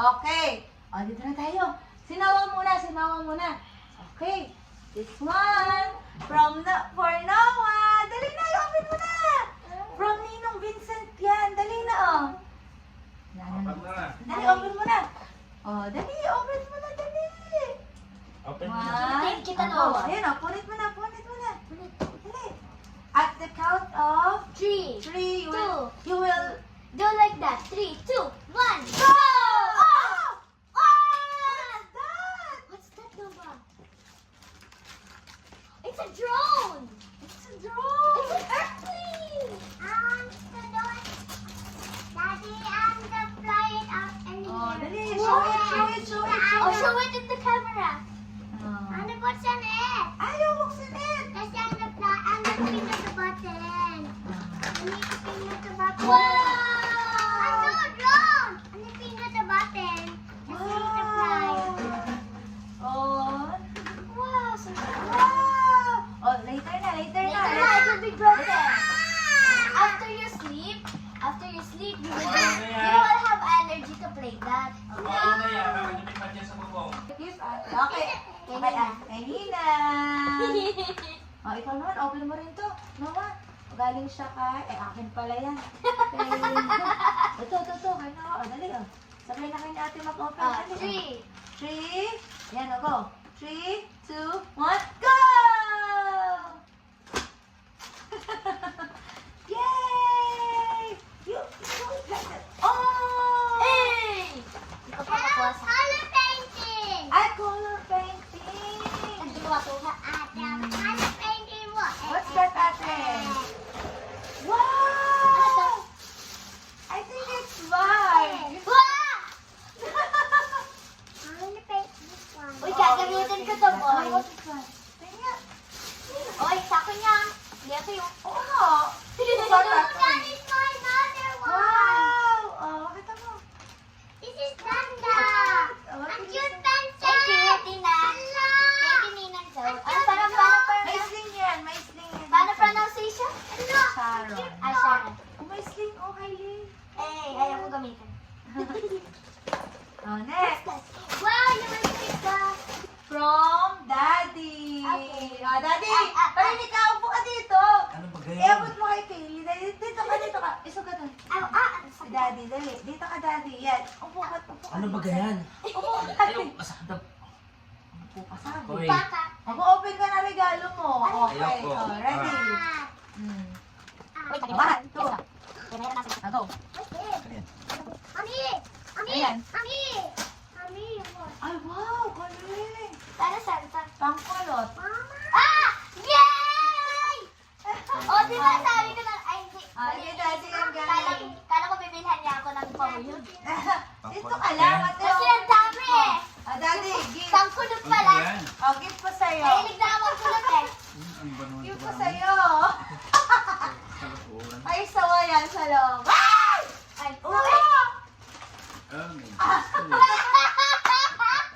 Okay. O, dito na tayo. Sinawa muna. Okay. This one, for Noah. Dali na, open mo na. From Ninong Vincent yan. Dali na, oh. Dali, open mo na. Oh, dali, open mo na, dali. Open mo. One. Kita, Noah. Ayun, oh, punit mo na. Dali. At the count of 3, 3, 2. you will Do like that. 3, 2, 1. go! Oh! What's that? What's that, Noah? It's a drone. It's a It's drone. an airplane. Daddy, I'm the flying up and Oh, here. dali, Wow. show it. Oh, show it in the camera. Oh. Ano buksan it? Ayaw, buksan it. Kasi ang fly, ang pinag the button. Ano pinag the button? Wow. Ano, drone? Ano pinag the button? Kasi the fly. Oh. Wow, so Wow. Oh, later na. Later na, it will be broken. After you sleep, you will have energy to play that. Okay. Kay Nina. Oh, ikaw naman, open mo rin to. Noah, galing siya kay... akin pala yan. Ito. Kay Noah. Oh, dali, oh. Sabay na kayo ni ate mag-open. Dali, 3. 3. Yan, o, go. 3, 2, 1, go! Yay! You like that. Oh! Hey! Ikaw pa makuha sa... Color painting. Ay, color painting. Hindi ko matuha. Color painting mo. What's that, ate? Wow! I think it's mine. Wow! I'm gonna paint this one. Uy, gagamitin ko to, boy. What's this one? Tingnan. Uy, sako niya. Hindi ito yung... Oo nga. Oh, that is my another one. Wow! Oh, kita mo. This is Danda. Oh, Ang tingnan. cute pencil. Thank you, Tina. Hello. Thank you, Ninang Joe. Ano, May sling yan. May sling yan. paano pronunciation? Sharon. Sharon. Oh, may sling. Oh, Kylie. Ayaw ko gamitin. Oh, next. Wow, you will take that. From Daddy. Okay. Oh, Daddy. Ah. Parinig ka. Upo ka dito. Ano ba Iabot mo kay Kaylee. Dito ka. Isugat ka. Si Ano? Daddy, dali. Dito ka, Daddy. Yan. Upo ka. Ano ba ganyan? Upo ka. Ayaw, masakit. Upo ka, sabi. Uy. Baka. Mag-open ka na regalo mo. Okay. Ayoko. Oh, ready? Ah. Wait, One, two. Okay, meron na sa... Go. Mami! Mami! Ayan. Mami! Mami! Ay, wow. Galing. Para saan? Pangkulot. Mama! Ah! Yay! O, di ba sabi ko na... Ay, hindi. Ay, Daddy, ang galing. Kala ko bibilhan niya ako ng pamilyon. Dito ka lang. Ate. Kasi ang dami eh. Ah, Daddy, gift. Pangkulot pala. Oh, gift ko sa'yo. Mahilig na ako kulot eh. Gift ko sa'yo. Ay, sawa yan sa loob. Ay! Ay, Uy! Ah!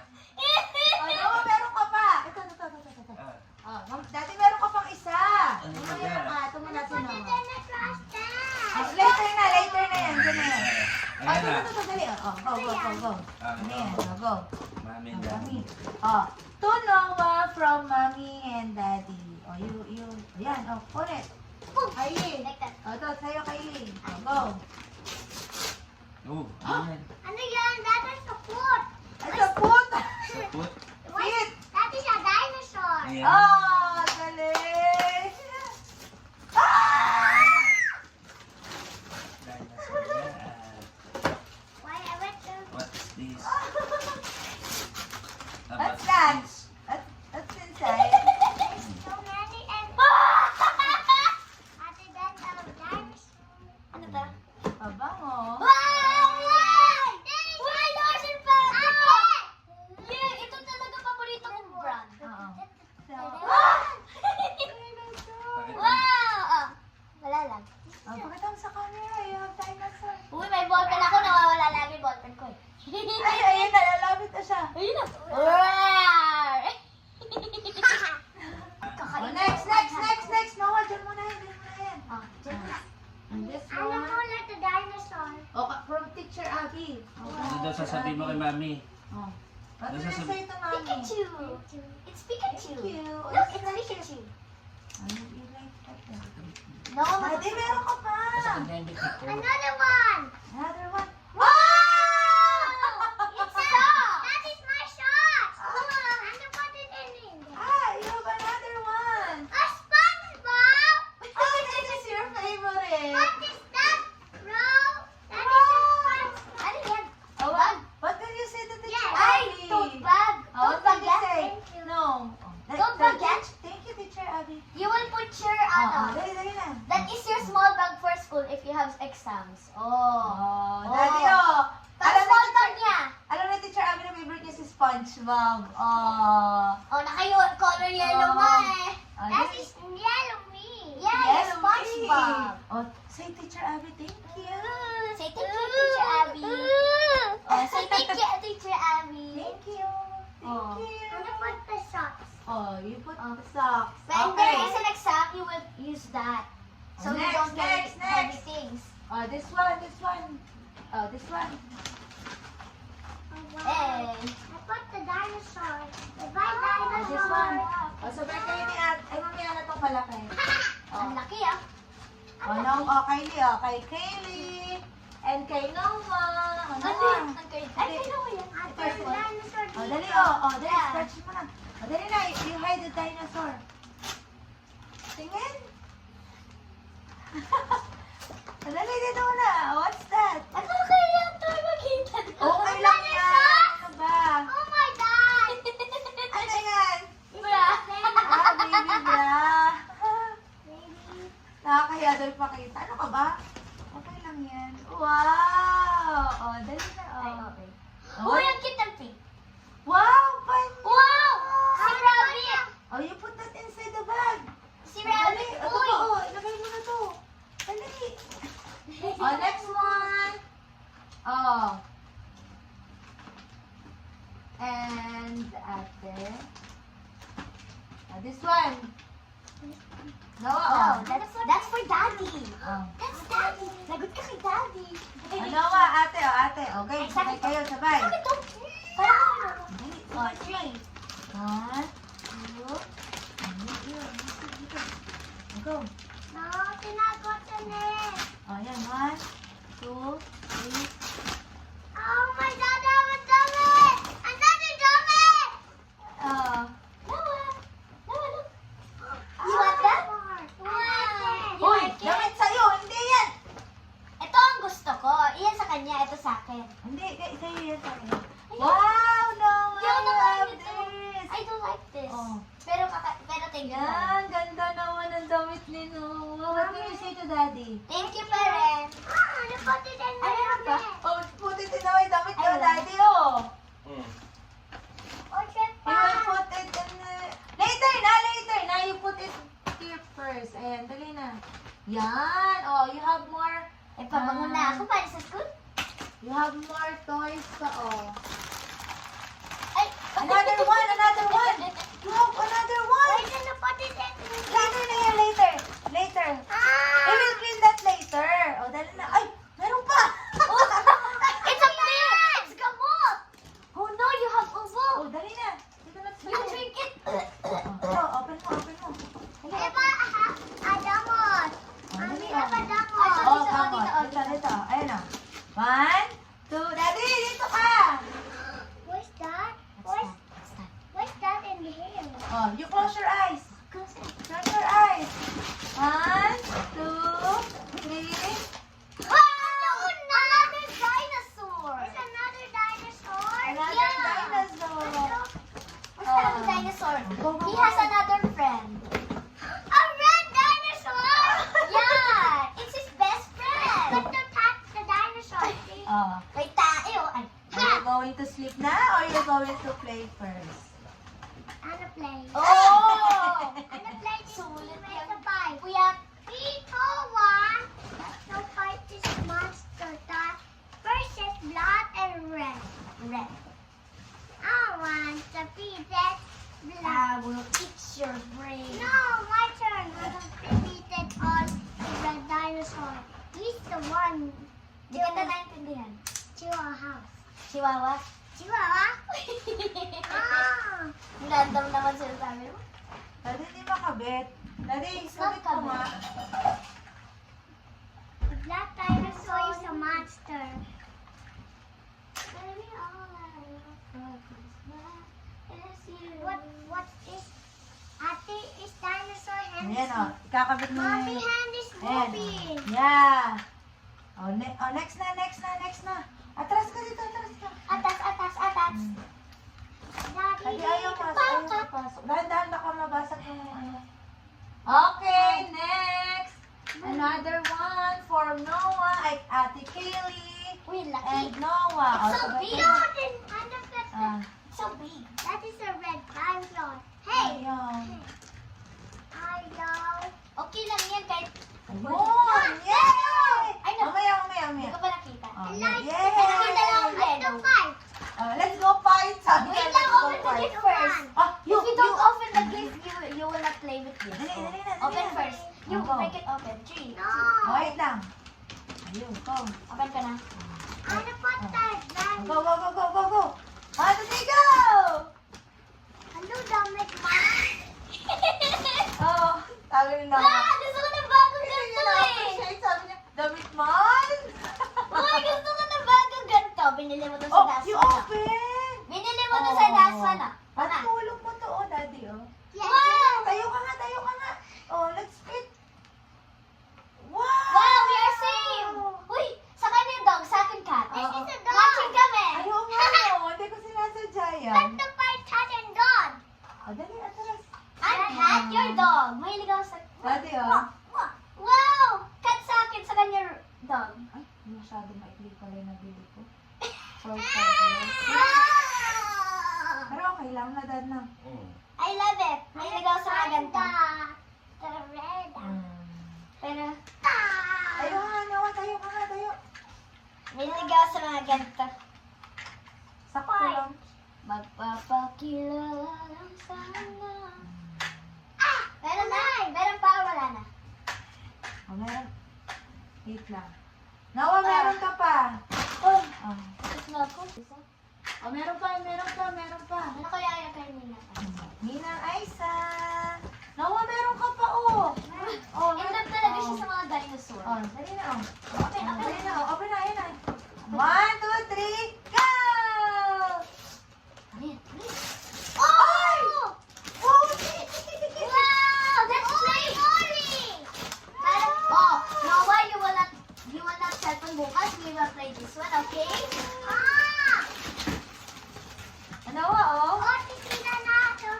Oh, meron ka pa. Ito. Oh, Daddy, meron ka pang isa. Ano ba Meron yan? ka. Ito muna Put it sino. in the trash can. Later na yan. Diyan na yan. Oh, Ayan na. ito, dali. Oh, go. Ano yan? Oh, go. Mami Oh, and Daddy. Oh, to Noah from Mommy and Daddy. Oh, you. Ayan, oh, ulit. Kylie. Like that. Oh, ito, sa'yo, Kylie. Oh, go. Oh, ano yan? Ano yan? That is a foot. Ito, put. Sapot? Fit. That is a dinosaur. Ayan. Oh, galing. Ah! Dinosaur yan. Why I went to... What is this? What's that? That's inside. So many and... Ate, that's a dinosaur. Ano ba? Abango. Wow! Why lotion pa? Yeah, ito talaga paborito kong brand. Oo. So, Bakit? Wow! Ah, wala lang. oh, pakita mo sa camera. You have dinosaur. Uy, may ballpen ako. Nawawala lang yung ballpen ko eh. Ay, ayun na. Lalapit na siya. Ayun na. Wow! Oh, next. Noah, dyan muna yan. Ah, dyan na. And this Ano one. po like the dinosaur? Oh, from Teacher Abby. Abby. Ano daw sasabihin mo kay mami? Oh. Ano Ano na sasabi- sa'yo ito, mami? Pikachu. It's Pikachu. Thank you. No, it's Pikachu. Ano, you like that? No, Daddy, meron ka pa! Another one. Another one. It's that is my shot. And put it in there. Ah, you have another one! A SpongeBob. Oh, this is your favorite! What is that? No. That is a Wow! SpongeBob. Ano yan? Oh, what did you say to the Yes. Ay, Abby? tote bag. Oh, what Tote bag did you yan. say? Thank you. No. Tote bag yan? Thank you, teacher Abby. You will put your, Oh, dali, dali na. that is your small bag for school if you have exams. Oh. Oh, daddy, oh. Pag Alam small ni bag niya. Alam na teacher Abby na favorite niya si SpongeBob. Oh. Oh, color yellow Oh. nga eh. Oh, That dali. is yellow me. Yeah, Yellow SpongeBob. me. Oh, say teacher Abby, thank you. Say thank you, Teacher Abby. Oh, say thank you, Teacher Abby. Thank you. Oh. Thank you. And put the socks. Oh, you put the socks. When there is an exam, you will use that. So you Next, don't next, get heavy next. things. Oh, this one, this one. Oh, this one. Oh, wow. Hey. I put the dinosaur. The white Oh, this dinosaur. one. Oh, so birthday ni At. Ay, mamaya na itong palaki. Ang Oh, laki ah. oh, no, oh, Kylie, oh, kay Kaylee. And kay Noah. Oh, Ano Noah. yan? Ay, kaya ko yan. I put the dinosaur. Oh, dali, dito. oh, dali, Yeah. stretch mo na. Oh, dali na, you hide the dinosaur. Tingin. Oh, dali, dito na. What's that? Ano kaya ito? Makita ko. Okay lang yan. Ano ba? Oh my God. Ano yan? Bra. Ah, baby bra. Baby. Nakakahiya dahil pakita. Ano ka ba? Okay lang yan. Wow! Oh, dali na. Ay, Oh. okay. Oh. Uy, ang cute ng pink. Wow! Fun! Wow! Si Rabbit! Oh, you put that inside the bag. Si Dali. Rabbit! Ito Uy! pa, oh. Ilagay mo na to. Dali. Oh, next one. Oh. And ate. Oh, this one. No, Oh, oh. that's for Daddy. Oh. That's Daddy. Lagot ka kay Daddy. Ano nga, ate, oh, ate. Okay, sabay kayo, sabay. Bakit to? Parang Dali. Oh, three. One, two, go. No, tinagot sa net. Oh, yan. One, two, three. Oh my God, I was dummy. Another dummy. Oh. Noah. Noah, look. You want that? Wow. Uy, damit sa'yo. Hindi yan. Ito ang gusto ko. Iyan sa kanya, ito sa akin. Hindi, sa'yo yan sa'yo. Wow, no, Hindi ako I love nakain ito. this. I don't like this. Oh. Pero thank you. Yan, ganda naman ang damit ni Noah. What can you say to Daddy? Thank you, parents. Ano put it in Ano the ba? net? Oh, puti din naman yung damit ko, Ay, wala. Daddy, oh. Oh, shit, You will put it in the... Later na, later na. You put it here first. Ayan, dali na. Yan. Oh, you have more... Eh, pabango na ako para sa school. You have more toys pa, oh. Ay, Another one, another one. You have another one. Why did you put it in the net? Later na yan, later. Later. I will clean that later. Oh, dali na. Ay, meron pa. It's a pill! It's gamot! Oh no, you have ubo! Oh, dali na. Dito na. You drink it! Oh, open mo, open mo. Eva, Adamos. Oh, dali, Eva, oh. Adamos. Oh, Dito, come on. dito, Dito, dito. Ayun, oh. One, two. Daddy, dito ka. What's that? What's that? What's that in the hair? Oh, you close your eyes. Close it. Close your eyes. One, two, three. Wow! Another dinosaur! There's another dinosaur. Another Yeah. dinosaur. What's that dinosaur? Go, go, He go. has another friend. A red dinosaur. Yeah! It's his best friend! But to touch the dinosaur. See? Oh, May tae oh. Ay. are you going to sleep na or you going to play first? And a play. Oh! And a play this Sulit make yan. a fight. Kuya, People want to fight this monster that versus blood and red. red. I want to beat that blood. I will eat your brain. No, my turn. I will beat it on the red dinosaur. He's the one. Di ka na naintindihan. Chihuahua house. Chihuahua? Chihuahua? Ah! Random naman sinasabi mo. Daddy, di makabit. Daddy, It's not sabit ko nga. The black dinosaur is a monster. Baby, all I want for Christmas is you. What's this? Ate, is dinosaur hand? Ayan o, ikakabit mo na Mommy yun. hand is Ayan. moving. Yeah. Next na. Atras ka dito, atras ka. Atas. Daddy, Daddy, ayaw papa. pasok. Dahan-dahan baka mabasag yung ano. Okay, next. Another one for Noah, ay Ate Kaylee, Uy, and laki. Noah. It's so sabay big. kayo. Ah, So big. That is a red dinosaur. Hey! ayun. Ayaw. Okay lang yan kahit Ayun! Yay! Ay, no. Mamaya. hindi ko pa nakita. Oh, Like yay! Nakita lang ang Let's yellow. go fight. Let's go fight! Sabi Wait niya, lang, let's go open the fight. gift first. Ah, If you don't open the gift, you will not play with this. Dali na. Open first. You Go. break it open. 3. No. Wait lang. Ayun, go. Open ka na. Ano pa tayo? Go. Ate, go! Ano damit mo? Oh, sabi ni Noah. Ah! Gusto ko na bagong ganito eh! Sabi niya, damit man? Uy, gusto ko na bagong ganito. Binili mo to sa Oh, Das you Pana. open! Binili mo to sa Das Pana. At Pana. tulog mo to, oh, daddy, oh. Yes. Wow! Tayo ka nga. Oh, let's fit. Wow! Wow, we are same! Uy, sa kanya dog, sa akin cat. This is a dog. Matching kami! Ayaw nga, no. Hindi ko sinasadya yan. Let the fight cat and dog. Oh, dali, atras. I'm cat, your dog. Mahilig ako sa... Daddy, oh. Wow! Cat sa akin, sa kanya dog. Ay, masyado maikli pala yung nabili ko. Short size. Pero okay lang na, dad, na. I love it. Mahilig ako sa mga ganito. The red. Pero, Tayo nga, Noah. Tayo ka nga, tayo. mahilig ako sa mga ganito. Sakto Why? lang. Magpapakilala lang sana. Meron na. Meron pa, wala na. Oh, meron. Wait lang. Noah, meron ka pa. Oh, Oh. tapos na ako. Oh, meron pa. Ano kaya yung kay Nina? Nina Aisa. Noah, meron ka pa, oh. Oh, In love talaga siya sa mga dinosaur. Oh, dali na, oh. Open, open. Dali na, oh. Open na, ayun na. 1, 2, 3, go! Ano yan? Ay! Wow! That's playing! Oh, Noah, you will not cellphone bukas. We will play this one, okay? Ano, oh? Oh, titina na ito.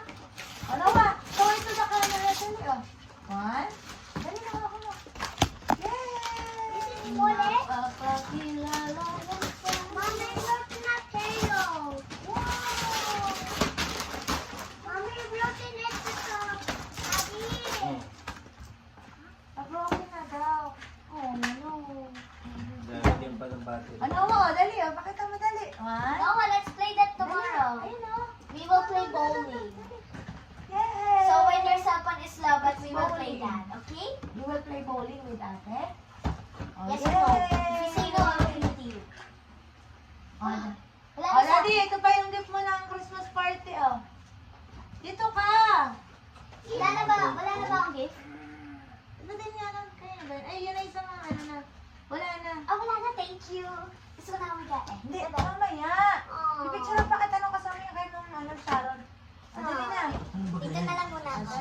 Ano ba? Show it to the camera, dali, oh. 1. Dali na, ako mo. Yay! Ulit? Magpapakilala lang sana. Mommy, look na tayo. Wow! Mommy, look in it to Daddy. Broken na daw. Oh, no. Dahil pa ng battery. Ano mo, oh, dali, oh. Pakita mo, dali. 1. Noah, let's play that tomorrow. Ayun, oh. We will play bowling. Yay! So when your cell phone is low, but we will play that, okay? You will play bowling with ate? Oh, Yes or no? If you say no, I will play with you. Oh, Wala oh, na sa... daddy, ito pa yung gift mo ng Christmas party, oh. Dito ka! Wala na ba ang gift? Ano din nga lang kayo ba? Ay, yun ay isang ano na. Wala na. Ah, wala na, thank you. Gusto ko na umiga eh. Hindi, Bye-bye. mamaya. Oh. Pipicture lang pa kita nung kasama yung kayo nung ano, Sharon. Ah, dali na. Dito na lang muna ako.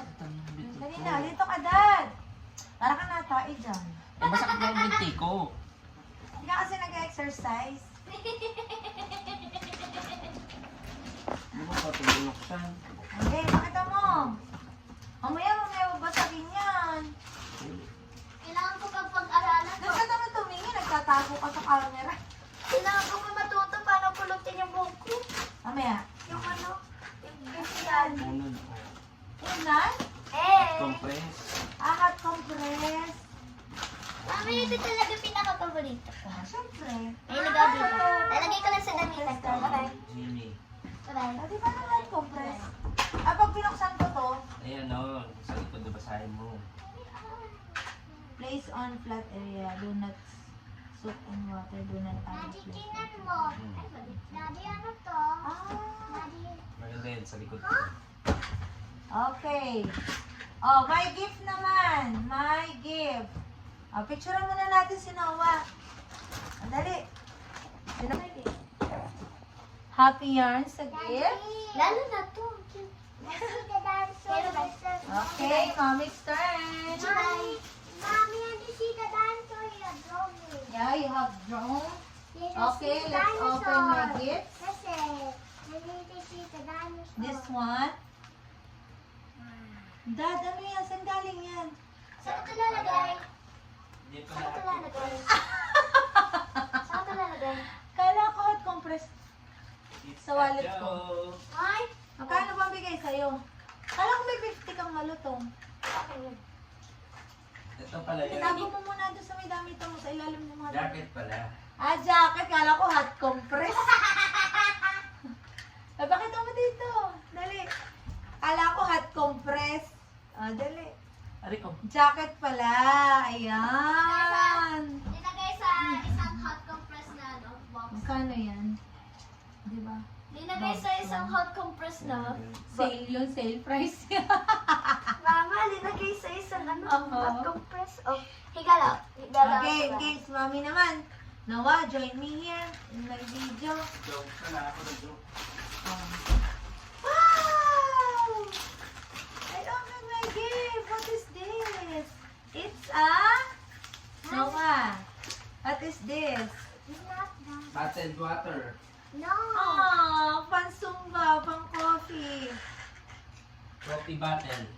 Dali na, dito ka, dad. Para ka natai dyan. Eh, masakit na yung binti ko. Hindi ka kasi nag-exercise. Hindi mo pa pinuluksan. Okay, pakita mo. Mamaya babasagin yan. Kailangan ko pang pag-aralan to. Doon ka naman tumingin, nagtatago ka sa camera. Kailangan ko pa matuto paano pulutin yung buhok ko. Mamaya. Yung ano? Yung ganyan. Unod. Yun na? Compress. Hot compress. Mami, ito talaga pinaka-paborito ko. Siyempre. Mahilig ako dito. Lalagay ko lang sa damitan ko. Bye-bye. Genie. Bye-bye. Pwede ba na hot compress? Ah, pag binuksan ko to, Ayan o. Sa likod na basahin mo. place on flat area. Do not Soap and water, do not add Daddy, flavor. tingnan mo. Daddy, ano to? Ah, Daddy, Maganda yan sa likod. okay. Oh, my gift naman. My gift. Oh, picturean muna natin si Noah. Dali. Happy yarns sa gift. Lalo na to. I see the dinosaur. Okay, mommy's turn. Mommy, Mommy, I see the dinosaur you're drawing. Yeah, you have drawn. Yes, I Okay, see the let's open my dinosaur. gift. Listen, I need to see the dinosaur. This one. Dad, ano yan? Saan galing yan? Saan ito lalagay? Hindi pa Saan ito natin. lalagay? Saan ito lalagay? Kala ko hot compress. Sa wallet ko. Ay! Magkano ba bigay sa'yo? Kala ko may 50 kang malutong. Okay yun. Ito pala yun. Itago mo muna doon sa may damit mo sa ilalim ng mga Jacket pala. Ah, jacket. Kala ko hot compress. Ay, bakit mo dito? Dali. Kala ko hot compress. Ah, dali. Ari ko. Jacket pala. Ayan. Linagay sa isang hot compress na ano, box. Magkano yan? Di ba? Linagay sa isang hot compress na Sale yun, sale price. Mama, linagay sa isang ano, Oo. hot compress. Oh, higala. Higala. Okay, games. Mami naman. Noah, join me here in my video. Joke pala ako na joke. Wow! I opened my gift. What is this? It's a... Noah, what is this? It's not that. Bottled water. No. Oh, pansumba, pang coffee. Coffee bottle.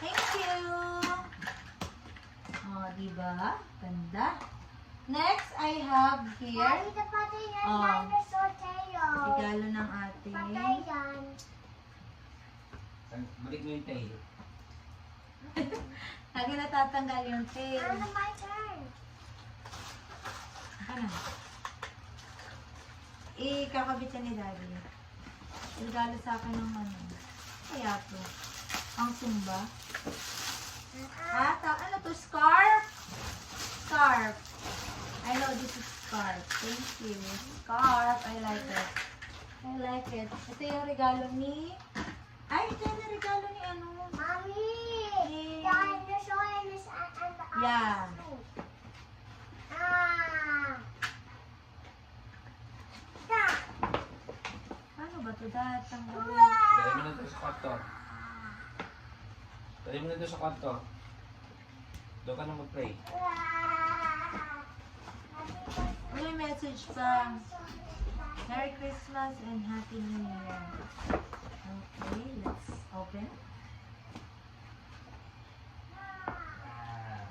Thank you. Oh, diba? Ganda. Next, I have here Mommy, the patay ng Oh. dinosaur tail. regalo ng ating Patay yan. Balik mo yung tail. lagi natatanggal yung tail. Ano my turn? Ano? Ikakabit yan ni Daddy. Regalo sa akin ng ano. Kaya to. Ang sumba. Ano to? Scarf? Scarf. I know this is scarf. Thank you. Scarf. I like it. I like it. Ito yung regalo ni... Ay, ito yung regalo ni ano. Mommy, Eh. dinosaur and this and the Yeah. Ah. Stop. Ano ba ito? Tanggalin. Dali mo na ito sa kwarto. Dali mo na ito sa kwarto. Doon ka na mag-pray. May message pa. Merry Christmas and Happy New Year. Okay, let's open.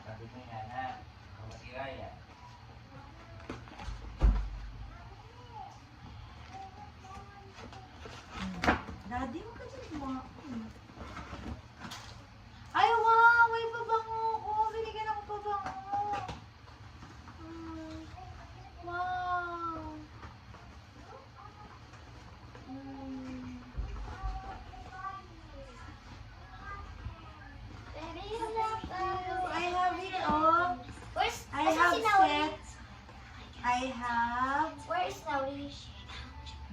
Sabi mo yan ha. Kamasira yan. Daddy, mo kasi mga... Ay, wow! May pabango ko! Binigyan ako pabango! Wow! Baby, you love I have it all. Where's, I asan have si Naui? set. I have Where is Naui?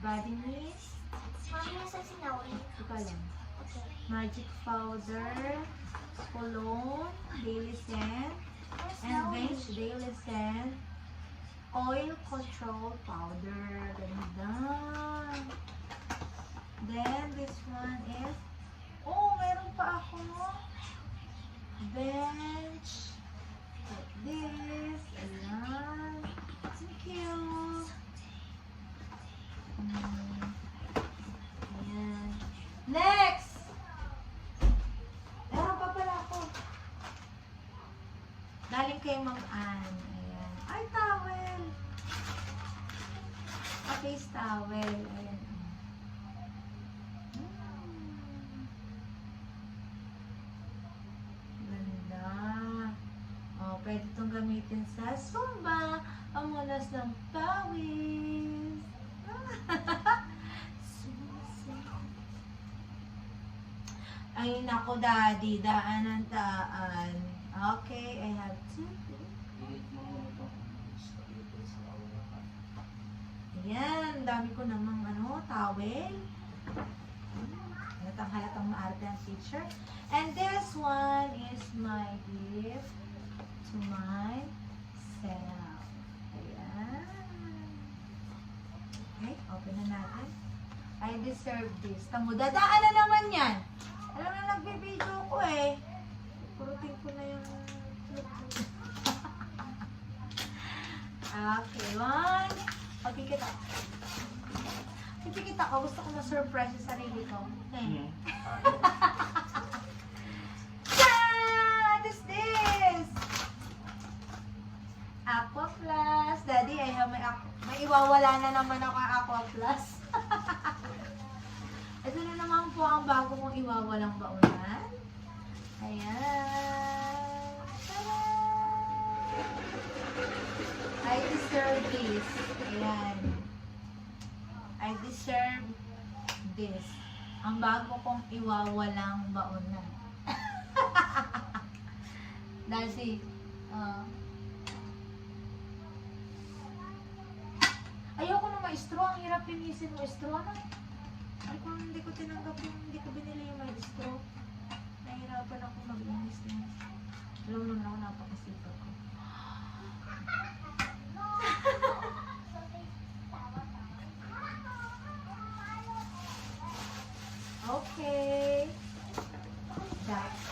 body mist. Mami, asan si Naui? Ito lang. Okay. Magic powder. Cologne. Daily scent. Where's And Naui? bench daily scent. Oil control powder. Ganda. Then this one is, oh, meron pa ako. Bench. Like this. Ayan. Thank you. Ayan. Next! Meron pa pala ako. Galing kay Ma'am Ann. Ayan. Ay, towel. A face towel. Ayan. Ganda. Oh, pwede itong gamitin sa Zumba. Pamunas ng pawis. Ay, nako, daddy. Daan ang daan. Okay, I have to. Init mo muna ito. Stability sa kawalan. Ayan, dami ko namang towel. Halatang maarte ang teacher. And this one is my gift to myself. Ayan. Okay, open na natin. I deserve this. Tamo, dadaan na naman yan. Alam na, nagbibideo ko eh. Purutin ko na yung okay, one. Pagkikita. Pagkikita ko, gusto ko ma-surprise sa sarili ko. Okay. What is this? Aqua Plus. Daddy, I have may iwawala na naman ako ang Aqua Plus. Ito na naman po ang bago kong iwawalang baunan. Ayan. Tada! I deserve this. Ayan. I deserve this. Ang bago kong iwawalang baunan. Daddy, ayoko na ma-straw. Ang hirap linisin mo straw na. Ay, kung hindi ko tinanggap yung hindi ko binili yung may straw. Nahihirapan ako maglinis na. Alam mo naman ako, napakasipag ko. Okay. That's